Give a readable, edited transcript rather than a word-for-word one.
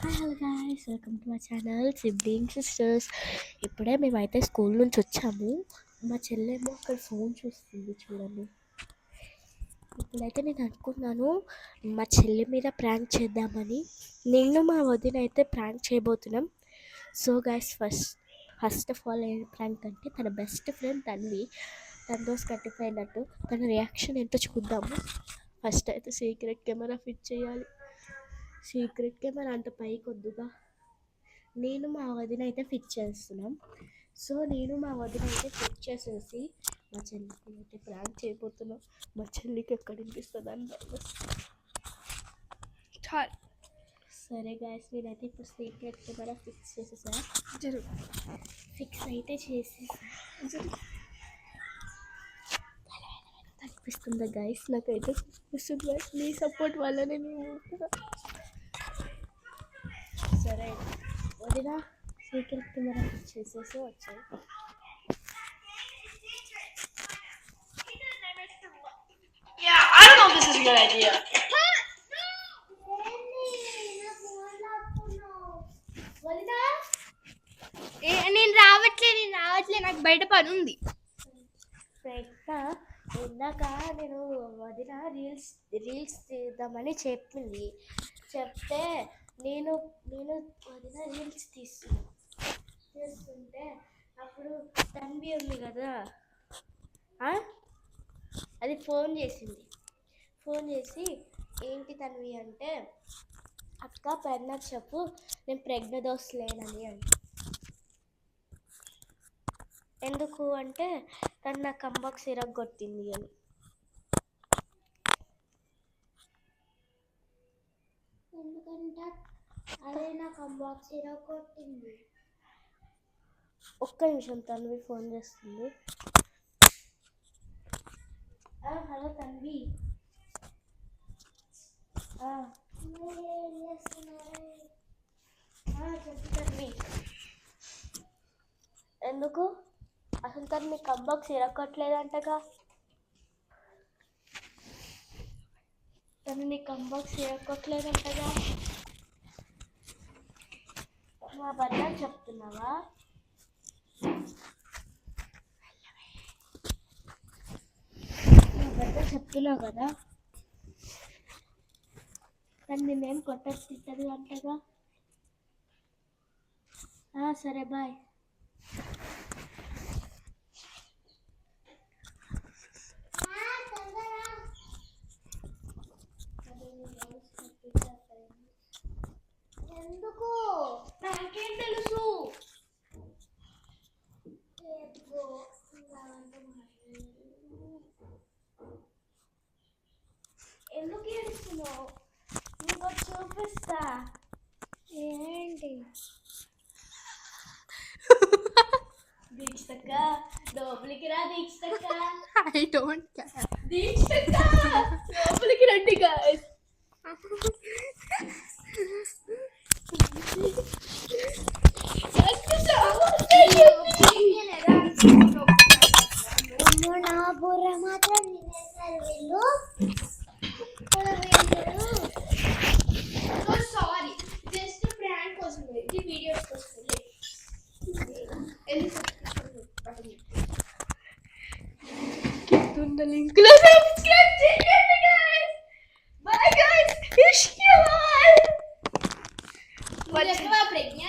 Hello guys, welcome to my channel sibling sisters. ఇప్పుడే మేమైతే school నుంచి వచ్చాము. మా చెల్లెమో అక్కడ ఫోన్ చూస్తుంది చూడండి. ఇప్పుడైతే నేను అనుకున్నాను మా చెల్లి మీద ప్రాంక్ చేద్దామని. నేను మా వదిన అయితే ప్రాంక్ చేయబోతున్నాం. So guys, first of all ఏం ప్రాంక్ అంటే తన బెస్ట్ ఫ్రెండ్ తన రోజు కట్టిపోయినట్టు తన రియాక్షన్ ఎంతో చూద్దాము. ఫస్ట్ అయితే సీక్రెట్ కెమెరా ఫిట్ చేయాలి. సీక్రెట్ కెమెరా అంత పైకి వద్దుగా. నేను మా వదిన అయితే ఫిట్ చేస్తున్నాం. సో నేను మా వదిన అయితే ఫిట్ చేసేసి మా చెల్లికి అయితే ప్రాంక్ చేయబోతున్నాం. మా చెల్లికి ఎక్కడ వినిపిస్తుంది అని సరే గాయస్, నేనైతే ఇప్పుడు సీక్రెట్ కెమెరా ఫిక్స్ చేసేసా. ఫిక్స్ అయితే చేసేసా. అనిపిస్తుందా గాయస్? నాకైతే అనిపిస్తుంది గాయస్. మీ సపోర్ట్ వల్లనే నేను సరే వదిన సీక్రెట్ కెమెరా ఫిక్స్ చేసేసి వచ్చాయి. Yeah, I don't know if this is a good idea. నేను రావట్లే నాకు బయట పని ఉంది. ఇందాక నేను వదిన రీల్స్ తీద్దామని చెప్తే నేను వదిన రీల్స్ తీస్తుంటే అప్పుడు తన్వి ఉంది కదా, అది ఫోన్ చేసి ఏంటి తన్వి అంటే, అక్క పెద్దనాకు చెప్పు నేను ప్రెగ్నెంట్ డోస్ లేనని అంటే. ఎందుకు అంటే తను నా కంబాక్స్ ఇరగొట్టింది అని. ఎందుకంటే అదే నా కంబాక్స్ ఇరగొట్టింది. ఒక్క నిమిషం, తన్వి ఫోన్ చేస్తుంది. హలో తన్వి. చెప్పు తన్వి. ఎందుకు అసలు తను నీ కంబాక్స్ ఇరగొట్టలేదంటగా? తను నీ కంబాక్స్ ఇరగొట్టలేదంటగా? మా అబద్ధం చెప్తున్నావా? చెప్తున్నావు కదా. తను నిన్నేం కొట్టదు అంటగా. సరే బాయ్. ఎందుకు నాకేం తెలుసు? ఎందుకు ఏడుస్తున్నావు? నీకు చూపిస్తా. ఏంటి దీక్షక్క? లోపలికి రా దీక్షక్క. I don't care. దీక్షక్క లోపలికి రండి గాయ్స్. నా బుర్ర మాత్రం తినేసారు వీళ్ళు. Sorry, just a prank కోసం ఈ వీడియోస్ కోసం. కింద లింక్ లో సబ్స్క్రైబ్ చేయండి గాయ్స్. By guys. ప్రజ్ఞ